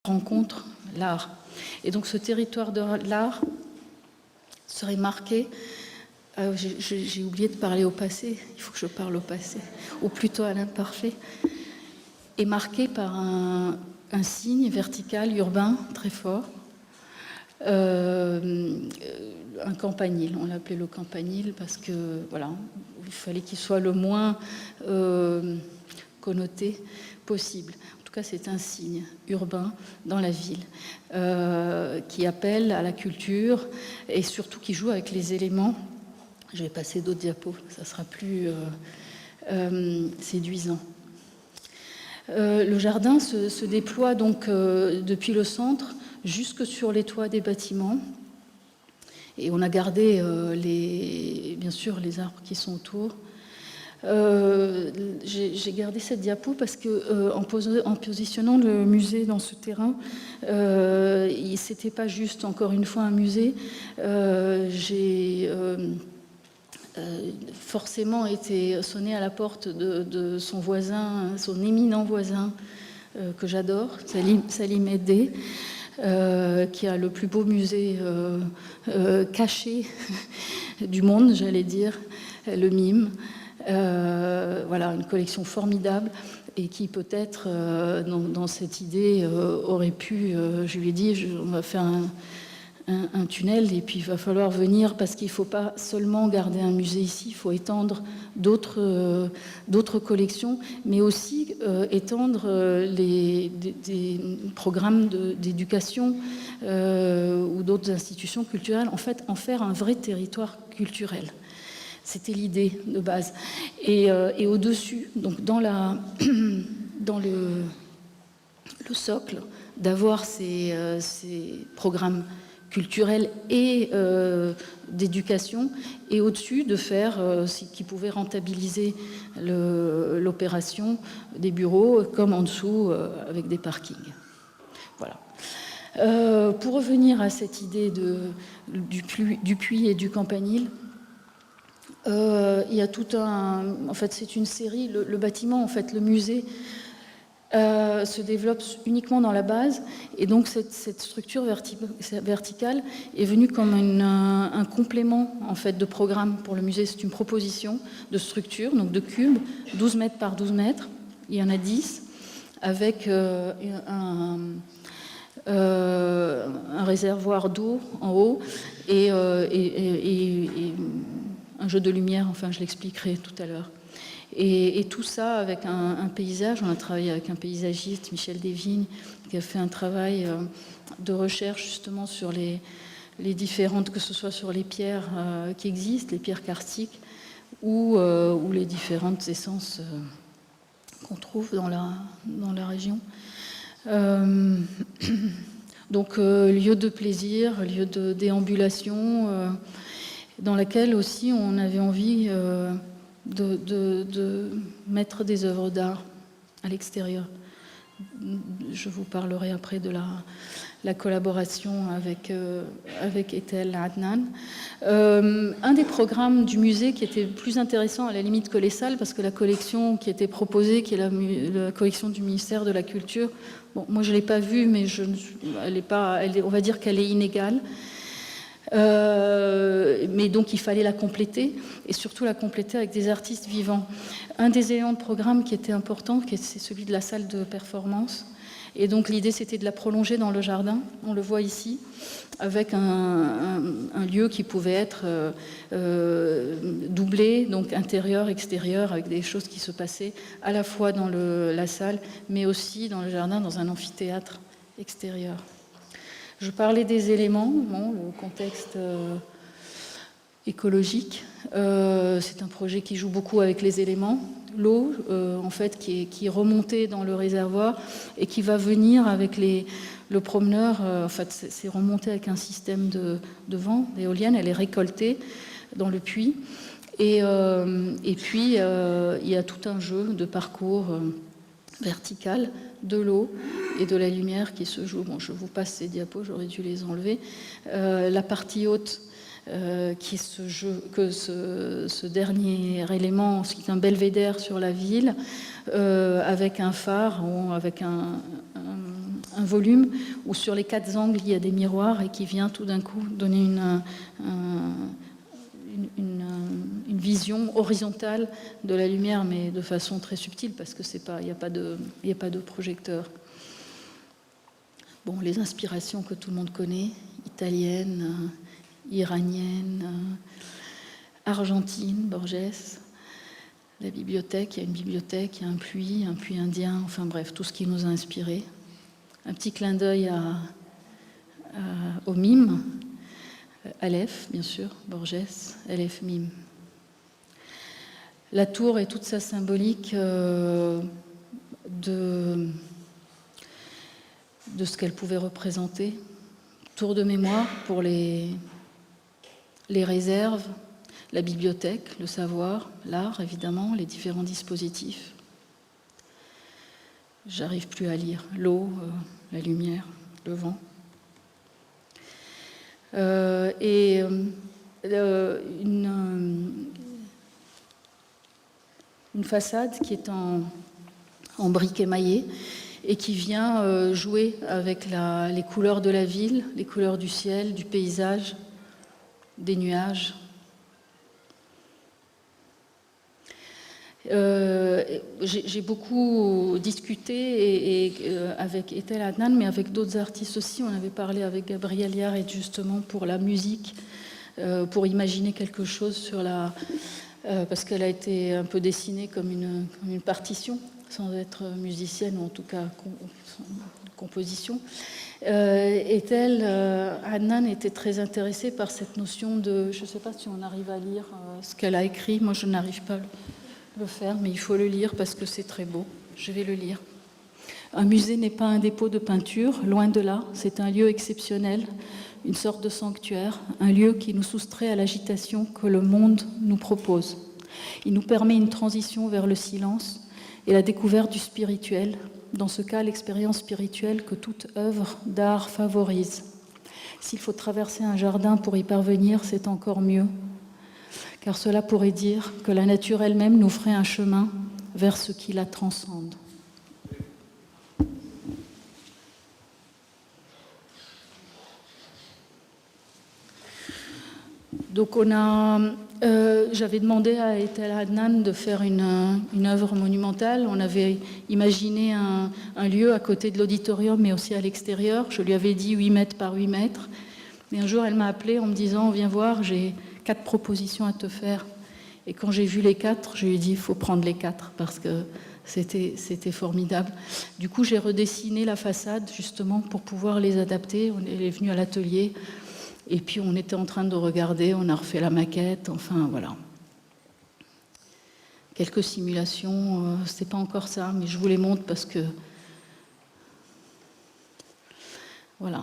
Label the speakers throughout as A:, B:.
A: rencontre l'art. Et donc ce territoire de l'art serait marqué, j'ai oublié de parler au passé, il faut que je parle au passé, ou plutôt à l'imparfait, est marqué par un signe vertical urbain très fort, un campanile. On l'appelait le campanile parce que voilà, il fallait qu'il soit le moins connoté possible. En tout cas, c'est un signe urbain dans la ville qui appelle à la culture et surtout qui joue avec les éléments. Je vais passer d'autres diapos, ça sera plus séduisant. Le jardin se déploie donc depuis le centre jusque sur les toits des bâtiments. Et on a gardé bien sûr les arbres qui sont autour. J'ai gardé cette diapo parce que en positionnant le musée dans ce terrain, c'était pas juste encore une fois un musée. J'ai forcément été sonné à la porte de son voisin, son éminent voisin que j'adore, Salim Eddé, qui a le plus beau musée caché du monde, j'allais dire, le MIME. Voilà, une collection formidable et qui peut-être dans cette idée aurait pu, je lui ai dit, on va faire un tunnel et puis il va falloir venir parce qu'il ne faut pas seulement garder un musée ici, il faut étendre d'autres collections, mais aussi étendre des programmes d'éducation ou d'autres institutions culturelles, en fait en faire un vrai territoire culturel. C'était l'idée de base. Et au-dessus, donc dans le socle, d'avoir ces programmes culturels et d'éducation, et au-dessus de faire ce qui pouvait rentabiliser l'opération des bureaux, comme en dessous avec des parkings. Voilà. Pour revenir à cette idée du puits et du campanile, il y a tout en fait, c'est une série. Le bâtiment, en fait, le musée, se développe uniquement dans la base, et donc cette structure verticale est venue comme un complément en fait de programme pour le musée. C'est une proposition de structure, donc de cubes, 12 mètres par 12 mètres. Il y en a 10 avec un réservoir d'eau en haut et un jeu de lumière, enfin je l'expliquerai tout à l'heure. Et tout ça avec un paysage. On a travaillé avec un paysagiste, Michel Desvignes, qui a fait un travail de recherche justement sur les différentes, que ce soit sur les pierres qui existent, les pierres karstiques, ou les différentes essences qu'on trouve dans la région. Donc lieu de plaisir, lieu de déambulation, dans laquelle aussi on avait envie de mettre des œuvres d'art à l'extérieur. Je vous parlerai après de la collaboration avec Etel Adnan. Un des programmes du musée qui était plus intéressant à la limite que les salles, parce que la collection qui était proposée, qui est la collection du ministère de la Culture, bon, moi je ne l'ai pas vue, mais on va dire qu'elle est inégale. Mais donc il fallait la compléter, et surtout la compléter avec des artistes vivants. Un des éléments de programme qui était important, c'est celui de la salle de performance, et donc l'idée c'était de la prolonger dans le jardin. On le voit ici, avec un lieu qui pouvait être doublé, donc intérieur, extérieur, avec des choses qui se passaient à la fois dans la salle, mais aussi dans le jardin, dans un amphithéâtre extérieur. Je parlais des éléments, le contexte écologique. C'est un projet qui joue beaucoup avec les éléments. L'eau, en fait, qui est remontée dans le réservoir et qui va venir avec le promeneur. En fait, c'est remonté avec un système de vent, d'éolienne. Elle est récoltée dans le puits. Et puis, il y a tout un jeu de parcours vertical de l'eau et de la lumière qui se joue. Bon, je vous passe ces diapos, j'aurais dû les enlever. La partie haute, qui est ce dernier élément, ce qui est un belvédère sur la ville, avec un phare, avec un un volume où sur les 4 angles, il y a des miroirs et qui vient tout d'un coup donner une vision horizontale de la lumière, mais de façon très subtile, parce que il n'y a pas de projecteur. Bon, les inspirations que tout le monde connaît, italiennes, iraniennes, argentines, Borges, la bibliothèque, il y a une bibliothèque, il y a un puits indien, enfin bref, tout ce qui nous a inspirés. Un petit clin d'œil au mime, Aleph, bien sûr, Borges, Aleph, mime. La tour et toute sa symbolique de ce qu'elle pouvait représenter. Tour de mémoire pour les réserves, la bibliothèque, le savoir, l'art, évidemment, les différents dispositifs. J'arrive plus à lire. L'eau, la lumière, le vent. Une façade qui est en briques émaillées et qui vient jouer avec les couleurs de la ville, les couleurs du ciel, du paysage, des nuages. J'ai beaucoup discuté avec Etel Adnan, mais avec d'autres artistes aussi. On avait parlé avec Gabriel Yared justement pour la musique, pour imaginer quelque chose sur parce qu'elle a été un peu dessinée comme une partition, sans être musicienne, ou en tout cas composition. Etel Adnan était très intéressée par cette notion de... Je ne sais pas si on arrive à lire ce qu'elle a écrit. Moi, je n'arrive pas à le faire, mais il faut le lire parce que c'est très beau. Je vais le lire. Un musée n'est pas un dépôt de peinture, loin de là. C'est un lieu exceptionnel, une sorte de sanctuaire, un lieu qui nous soustrait à l'agitation que le monde nous propose. Il nous permet une transition vers le silence et la découverte du spirituel, dans ce cas l'expérience spirituelle que toute œuvre d'art favorise. S'il faut traverser un jardin pour y parvenir, c'est encore mieux, car cela pourrait dire que la nature elle-même nous ferait un chemin vers ce qui la transcende. Donc j'avais demandé à Etel Adnan de faire une œuvre monumentale. On avait imaginé un lieu à côté de l'auditorium, mais aussi à l'extérieur. Je lui avais dit 8 mètres par 8 mètres. Mais un jour, elle m'a appelée en me disant « Viens voir, j'ai 4 propositions à te faire ». Et quand j'ai vu les 4, je lui ai dit « Il faut prendre les 4 parce que c'était formidable ». Du coup, j'ai redessiné la façade justement pour pouvoir les adapter. Elle est venue à l'atelier. Et puis on était en train de regarder, on a refait la maquette, enfin voilà. Quelques simulations, c'était pas encore ça, mais je vous les montre parce que... Voilà.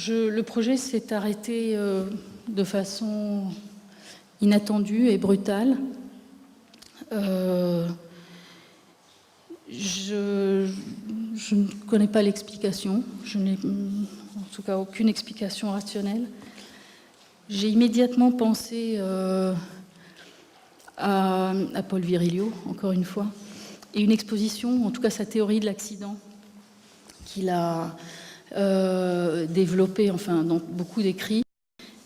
A: Le projet s'est arrêté de façon inattendue et brutale. Je ne connais pas l'explication, je n'ai en tout cas aucune explication rationnelle. J'ai immédiatement pensé à Paul Virilio, encore une fois, et une exposition, en tout cas sa théorie de l'accident, qu'il a développée, enfin, dans beaucoup d'écrits,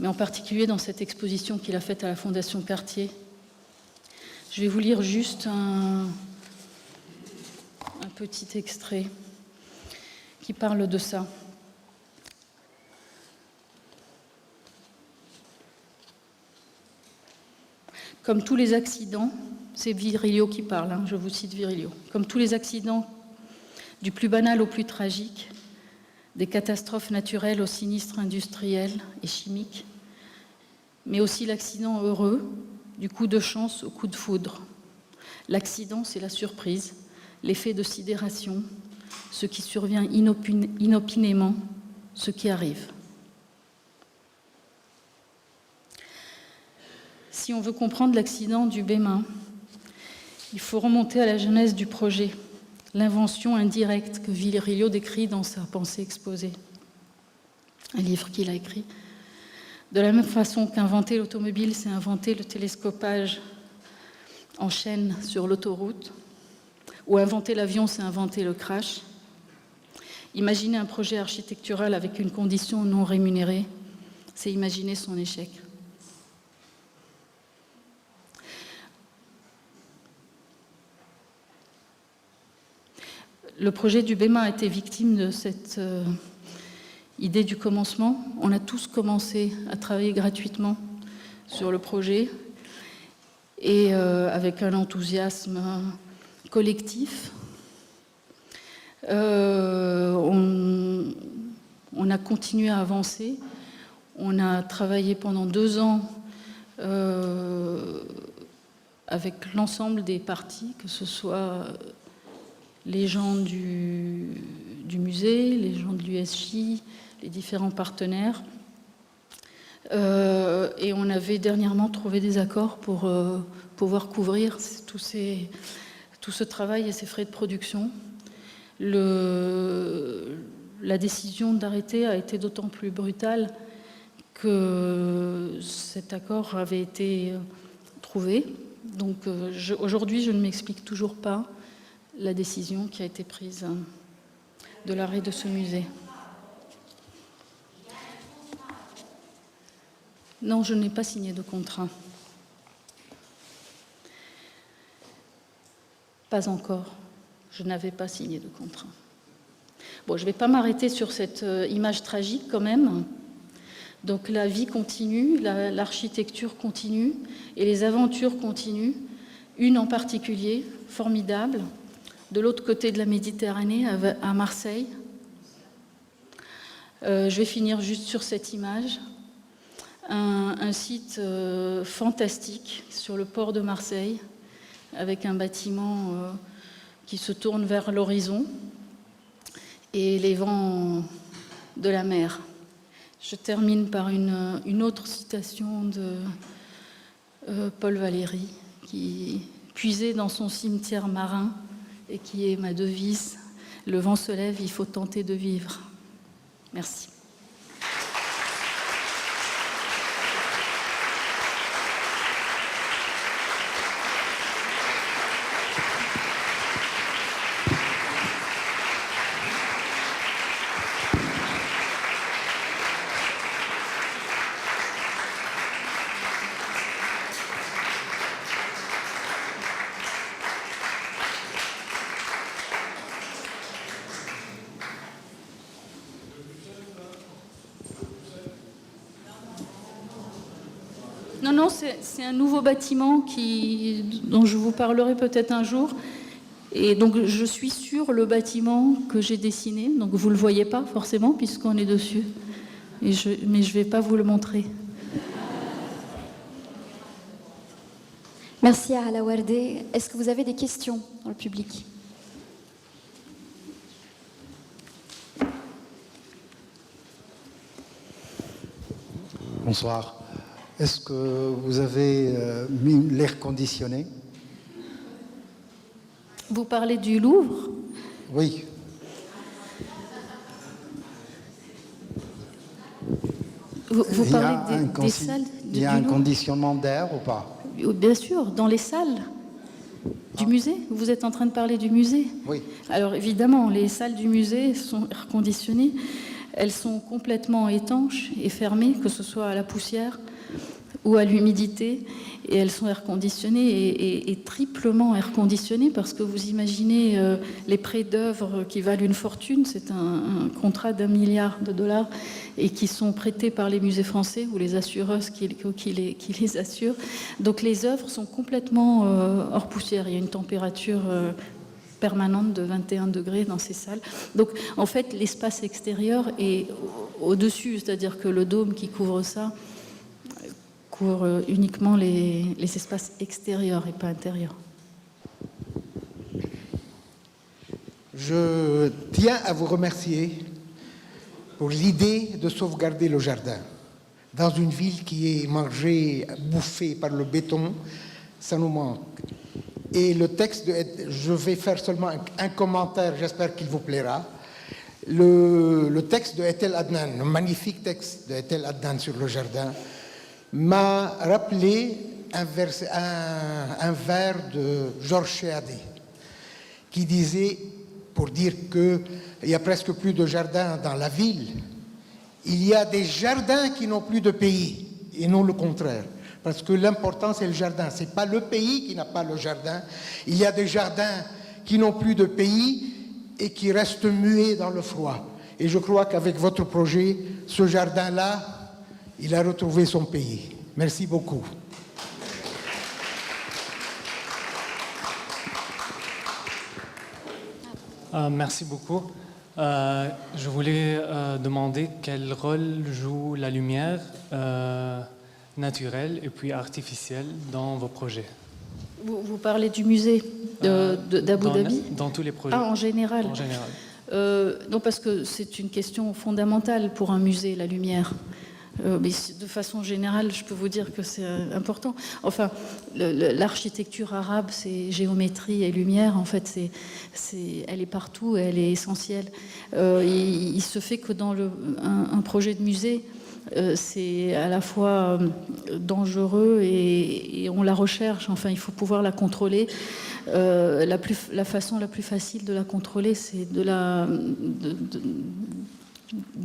A: mais en particulier dans cette exposition qu'il a faite à la Fondation Cartier. Je vais vous lire juste un petit extrait qui parle de ça. Comme tous les accidents, c'est Virilio qui parle, hein, je vous cite Virilio. Comme tous les accidents, du plus banal au plus tragique, des catastrophes naturelles au sinistre industriel et chimique, mais aussi l'accident heureux, du coup de chance au coup de foudre. L'accident, c'est la surprise, l'effet de sidération, ce qui survient inopinément, ce qui arrive. Si on veut comprendre l'accident du Bémin, il faut remonter à la genèse du projet, l'invention indirecte que Virilio décrit dans sa pensée exposée, un livre qu'il a écrit. De la même façon qu'inventer l'automobile, c'est inventer le télescopage en chaîne sur l'autoroute, ou inventer l'avion, c'est inventer le crash. Imaginer un projet architectural avec une condition non rémunérée, c'est imaginer son échec. Le projet du BEMA a été victime de cette idée du commencement. On a tous commencé à travailler gratuitement sur le projet et avec un enthousiasme collectif. On a continué à avancer. On a travaillé pendant 2 ans avec l'ensemble des parties, que ce soit les gens du musée, les gens de l'USJ, les différents partenaires. Et on avait dernièrement trouvé des accords pour pouvoir couvrir tout ce travail et ces frais de production. La décision d'arrêter a été d'autant plus brutale que cet accord avait été trouvé. Donc aujourd'hui, je ne m'explique toujours pas la décision qui a été prise de l'arrêt de ce musée. Non, je n'ai pas signé de contrat. Pas encore. Je n'avais pas signé de contrat. Bon, je ne vais pas m'arrêter sur cette image tragique quand même. Donc la vie continue, l'architecture continue et les aventures continuent. Une en particulier, formidable, de l'autre côté de la Méditerranée, à Marseille. Je vais finir juste sur cette image. Un site fantastique sur le port de Marseille, avec un bâtiment qui se tourne vers l'horizon et les vents de la mer. Je termine par une autre citation de Paul Valéry, qui puisait dans son cimetière marin et qui est ma devise, « Le vent se lève, il faut tenter de vivre ». Merci. Non, c'est un nouveau bâtiment dont je vous parlerai peut-être un jour. Et donc, je suis sur le bâtiment que j'ai dessiné. Donc, vous ne le voyez pas forcément puisqu'on est dessus. Mais je ne vais pas vous le montrer.
B: Merci à Hala Wardeh. Est-ce que vous avez des questions dans le public ?
C: Bonsoir. Est-ce que vous avez mis l'air conditionné ?
A: Vous parlez du Louvre ?
C: Oui.
A: Vous parlez des salles
C: Il y a un conditionnement d'air ou pas ?
A: Bien sûr, dans les salles du musée. Vous êtes en train de parler du musée ?
C: Oui.
A: Alors évidemment, les salles du musée sont air conditionnées. Elles sont complètement étanches et fermées, que ce soit à la poussière ou à l'humidité, et elles sont air conditionnées et triplement air conditionnées, parce que vous imaginez les prêts d'œuvres qui valent une fortune, c'est un contrat d'1 milliard de dollars, et qui sont prêtés par les musées français ou les assureuses qui les assurent. Donc les œuvres sont complètement hors poussière. Il y a une température permanente de 21 degrés dans ces salles. Donc en fait, l'espace extérieur est au-dessus, c'est-à-dire que le dôme qui couvre ça couvre uniquement les espaces extérieurs et pas intérieurs.
D: Je tiens à vous remercier pour l'idée de sauvegarder le jardin. Dans une ville qui est mangée, bouffée par le béton, ça nous manque. Et le texte, je vais faire seulement un commentaire, j'espère qu'il vous plaira. Le texte de Etel Adnan, le magnifique texte de Etel Adnan sur le jardin, m'a rappelé un vers de Georges Chéadé qui disait, pour dire qu'il n'y a presque plus de jardins dans la ville, il y a des jardins qui n'ont plus de pays, et non le contraire. Parce que l'important, c'est le jardin. Ce n'est pas le pays qui n'a pas le jardin. Il y a des jardins qui n'ont plus de pays et qui restent muets dans le froid. Et je crois qu'avec votre projet, ce jardin-là, il a retrouvé son pays. Merci beaucoup.
E: Merci beaucoup. Je voulais demander quel rôle joue la lumière naturelle et puis artificielle dans vos projets.
A: Vous parlez du musée d'Abu Dhabi?
E: Dans tous les projets.
A: Ah, en général.
E: En général.
A: Non, parce que c'est une question fondamentale pour un musée, la lumière. Mais de façon générale, je peux vous dire que c'est important. Enfin, l'architecture arabe, c'est géométrie et lumière. En fait, elle est partout, elle est essentielle. Il se fait que dans un projet de musée, c'est à la fois dangereux et on la recherche. Enfin, il faut pouvoir la contrôler. La façon la plus facile de la contrôler, c'est de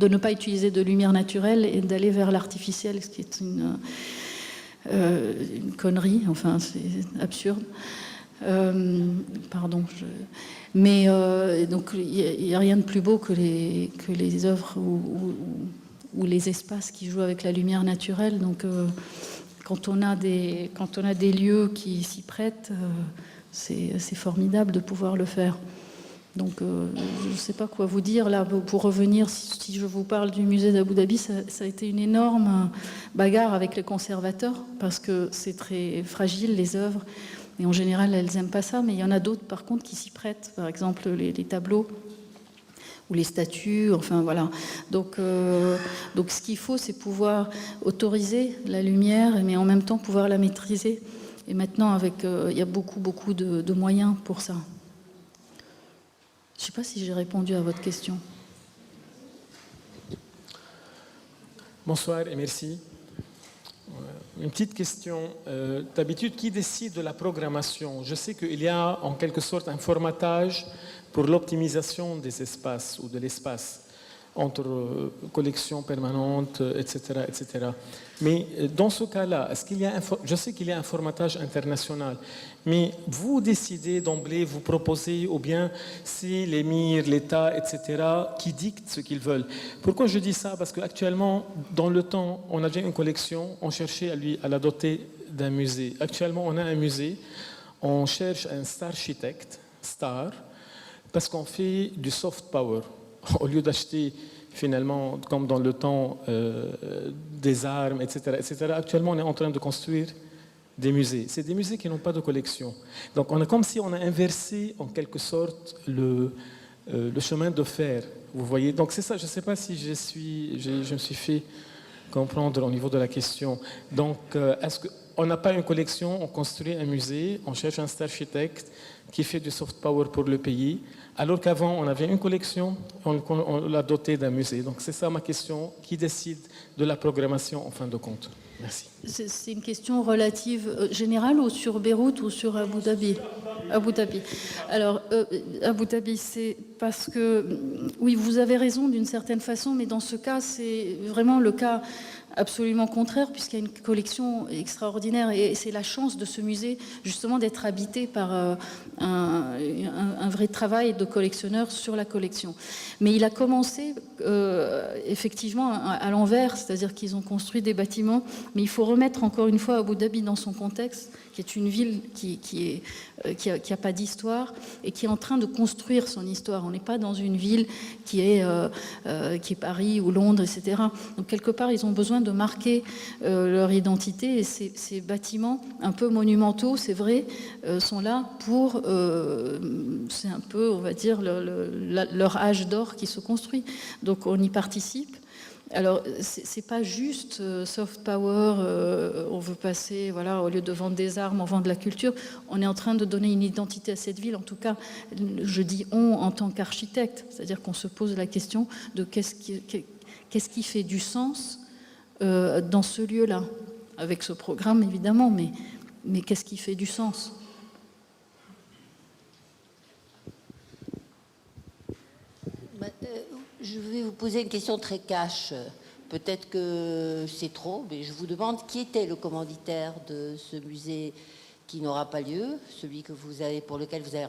A: ne pas utiliser de lumière naturelle et d'aller vers l'artificiel, ce qui est une connerie, enfin c'est absurde. Pardon. Mais donc il n'y a rien de plus beau que les œuvres ou les espaces qui jouent avec la lumière naturelle. Donc quand on a des lieux qui s'y prêtent, c'est formidable de pouvoir le faire. Donc, je ne sais pas quoi vous dire. Là, pour revenir, si je vous parle du musée d'Abu Dhabi, ça a été une énorme bagarre avec les conservateurs, parce que c'est très fragile, les œuvres. Et en général, elles n'aiment pas ça. Mais il y en a d'autres, par contre, qui s'y prêtent. Par exemple, les tableaux ou les statues. Enfin, voilà. Donc ce qu'il faut, c'est pouvoir autoriser la lumière, mais en même temps pouvoir la maîtriser. Et maintenant, il y a beaucoup de moyens pour ça. Je ne sais pas si j'ai répondu à votre question.
F: Bonsoir et merci. Une petite question. D'habitude, qui décide de la programmation? Je sais qu'il y a en quelque sorte un formatage pour l'optimisation des espaces ou de l'espace entre collections permanentes, etc., etc. Mais dans ce cas-là, est-ce qu'il y a je sais qu'il y a un formatage international, mais vous décidez d'emblée, vous proposez, ou bien c'est l'émir, l'État, etc., qui dictent ce qu'ils veulent. Pourquoi je dis ça? Parce qu'actuellement, dans le temps, on avait une collection, on cherchait à la doter d'un musée. Actuellement, on a un musée, on cherche un star architecte, parce qu'on fait du soft power. Au lieu d'acheter finalement, comme dans le temps, des armes, etc., etc., actuellement on est en train de construire des musées. C'est des musées qui n'ont pas de collection. Donc on a comme si on a inversé en quelque sorte le chemin de fer. Vous voyez. Donc c'est ça. Je ne sais pas si je me suis fait comprendre au niveau de la question. Donc est-ce qu'on n'a pas une collection, on construit un musée, on cherche un architecte qui fait du soft power pour le pays, alors qu'avant on avait une collection, on l'a dotée d'un musée. Donc c'est ça ma question, qui décide de la programmation en fin de compte? Merci.
A: C'est une question relative générale ou sur Beyrouth ou sur Abu Dhabi? Abu Dhabi. Alors, Abu Dhabi, c'est parce que, oui, vous avez raison d'une certaine façon, mais dans ce cas, c'est vraiment le cas absolument contraire, puisqu'il y a une collection extraordinaire, et c'est la chance de ce musée, justement, d'être habité par un vrai travail de collectionneur sur la collection. Mais il a commencé, effectivement, à l'envers, c'est-à-dire qu'ils ont construit des bâtiments, mais il faut remettre encore une fois Abu Dhabi dans son contexte, qui est une ville qui a pas d'histoire et qui est en train de construire son histoire. On n'est pas dans une ville qui est Paris ou Londres, etc. Donc quelque part, ils ont besoin de marquer leur identité, et ces bâtiments un peu monumentaux, c'est vrai, sont là pour, c'est un peu, on va dire, leur âge d'or qui se construit. Donc on y participe. Alors, c'est pas juste soft power, on veut passer, voilà, au lieu de vendre des armes, on vend de la culture. On est en train de donner une identité à cette ville. En tout cas, je dis on en tant qu'architecte, c'est-à-dire qu'on se pose la question de qu'est-ce qui fait du sens dans ce lieu-là, avec ce programme évidemment, mais qu'est-ce qui fait du sens?
G: Je vais vous poser une question très cash. Peut-être que c'est trop, mais je vous demande qui était le commanditaire de ce musée qui n'aura pas lieu, celui pour lequel vous avez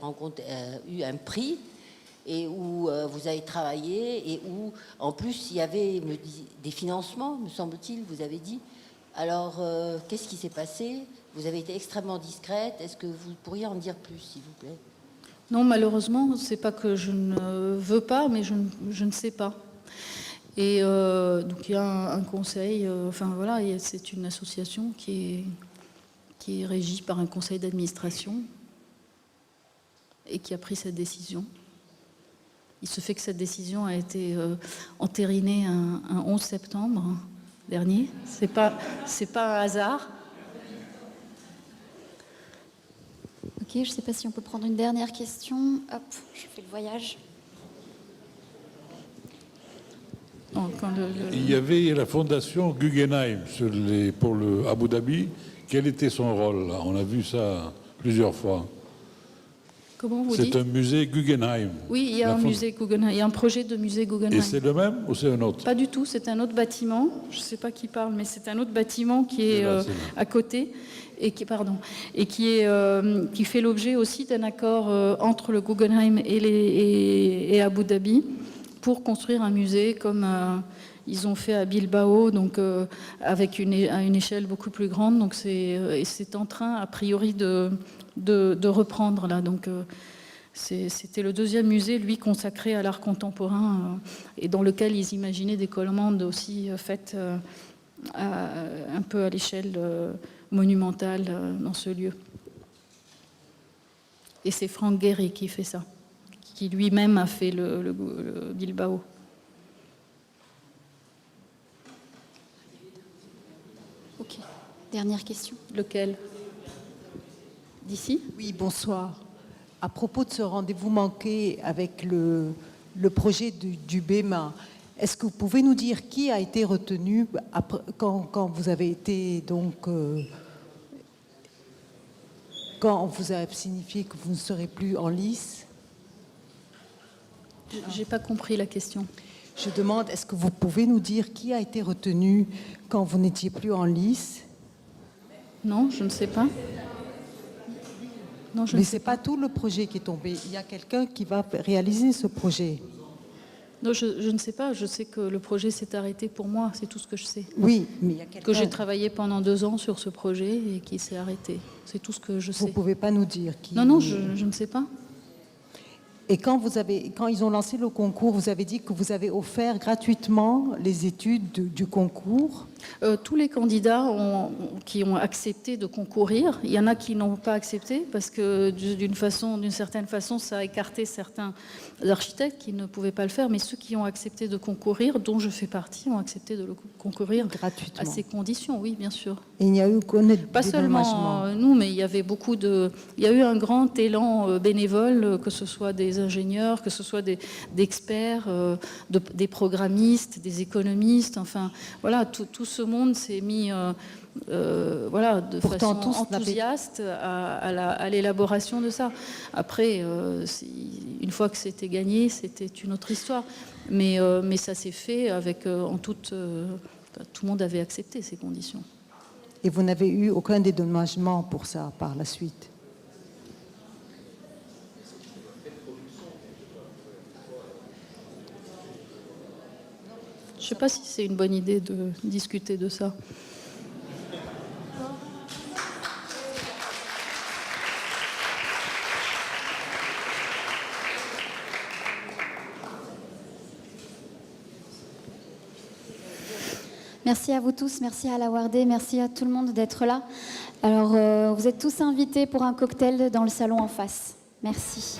G: eu un prix et où vous avez travaillé et où, en plus, il y avait des financements, me semble-t-il, vous avez dit. Alors, qu'est-ce qui s'est passé? Vous avez été extrêmement discrète. Est-ce que vous pourriez en dire plus, s'il vous plaît?
A: Non, malheureusement, c'est pas que je ne veux pas, mais je ne sais pas. Et donc il y a un conseil, enfin voilà, c'est une association qui est régie par un conseil d'administration et qui a pris cette décision. Il se fait que cette décision a été entérinée un 11 septembre dernier. C'est pas un hasard.
B: Ok, je ne sais pas si on peut prendre une dernière question. Hop, je fais le voyage.
A: Non,
H: Il y avait la fondation Guggenheim pour le Abu Dhabi. Quel était son rôle là? On a vu ça plusieurs fois.
A: Comment vous dites?
H: C'est un musée Guggenheim.
A: Oui, il y a musée Guggenheim. Il y a un projet de musée Guggenheim.
H: Et c'est le même ou c'est un autre?
A: Pas du tout, c'est un autre bâtiment. Je ne sais pas qui parle, mais c'est un autre bâtiment qui est à côté et qui fait l'objet aussi d'un accord entre le Guggenheim et Abu Dhabi pour construire un musée comme ils ont fait à Bilbao, donc avec à une échelle beaucoup plus grande. Donc c'est en train, a priori, de reprendre là. Donc c'était le deuxième musée, lui, consacré à l'art contemporain et dans lequel ils imaginaient des commandes aussi faites un peu à l'échelle monumentale dans ce lieu. Et c'est Franck Gehry qui fait ça, qui lui-même a fait le Bilbao.
B: Ok, dernière question.
A: Lequel? D'ici?
I: Oui, bonsoir. À propos de ce rendez-vous manqué avec le projet du BEMA, est-ce que vous pouvez nous dire qui a été retenu quand vous avez été donc quand on vous a signifié que vous ne serez plus en lice?
A: J'ai pas compris la question.
I: Je demande, est-ce que vous pouvez nous dire qui a été retenu quand vous n'étiez plus en lice?
A: Non, je ne sais pas. Non,
I: mais ce n'est pas tout le projet qui est tombé. Il y a quelqu'un qui va réaliser ce projet.
A: Non, je ne sais pas. Je sais que le projet s'est arrêté pour moi. C'est tout ce que je sais.
I: Oui, mais il y a quelqu'un...
A: Que j'ai travaillé pendant 2 ans sur ce projet et qui s'est arrêté. C'est tout ce que je sais.
I: Vous ne pouvez pas nous dire qui...
A: Non, je ne sais pas.
I: Et quand ils ont lancé le concours, vous avez dit que vous avez offert gratuitement les études du concours.
A: Tous les candidats qui ont accepté de concourir, il y en a qui n'ont pas accepté parce que d'une certaine façon, ça a écarté certains architectes qui ne pouvaient pas le faire, mais ceux qui ont accepté de concourir, dont je fais partie, ont accepté de concourir
I: gratuitement.
A: À ces conditions, oui, bien sûr.
I: Et il n'y a eu
A: pas seulement nous, mais il y avait il y a eu un grand élan bénévole, que ce soit des ingénieurs, que ce soit des experts, des programmistes, des économistes, enfin voilà, tout ce monde s'est mis de façon enthousiaste à l'élaboration de ça. Après, une fois que c'était gagné, c'était une autre histoire. Mais ça s'est fait avec tout le monde avait accepté ces conditions.
I: Et vous n'avez eu aucun dédommagement pour ça par la suite?
A: Je ne sais pas si c'est une bonne idée de discuter de ça.
B: Merci à vous tous, merci à la Wardé, merci à tout le monde d'être là. Alors, vous êtes tous invités pour un cocktail dans le salon en face. Merci.